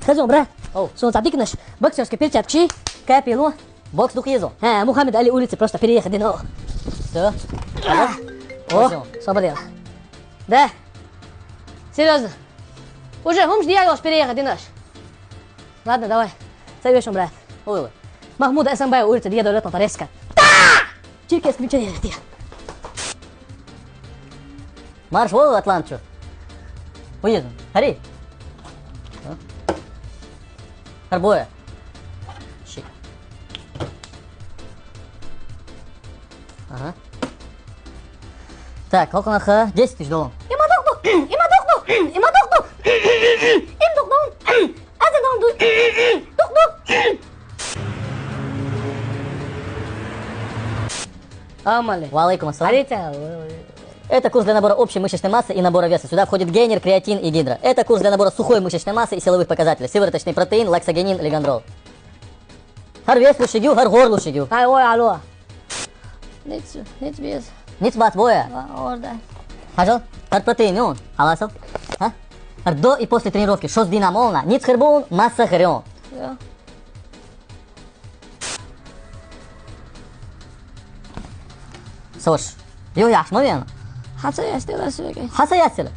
Скажем, брат. Оу. Что запикнешь? Боксерские перчатки, капело. Бокс духизу. Мухаммед Али улицы просто переехать, ну. Все. О, свободел. Да? Серьезно? Уже, умж диагноз переехать, наш. Ладно, давай. Зовешь, брат. Ой. Махмуда Эсамбая улица, где дойдет на Торецка. Черкес ключей где? Марш вол Атлантчу. Уеду. Хари. Харбоя. Щик. Ага. Так, около 10 тысяч долларов. Амали. Валейкум ассалам. Алита. Это курс для набора общей мышечной массы и набора веса. Сюда входит гейнер, креатин и гидро. Это курс для набора сухой мышечной массы и силовых показателей. Сывороточный протеин, лаксогенин, лигандрол. Хар вес лушигю, хар гор лушигю. Ай, ой, алло. Ниц без. Ниц бат боя. Орда. Хажал, хар протеин он. Халасал. Хар до и после тренировки. Шос динамолна. Ниц хербон, масса херион. Сош. Ё яшма вена. Хаса я стела сюда. Хаса ясела.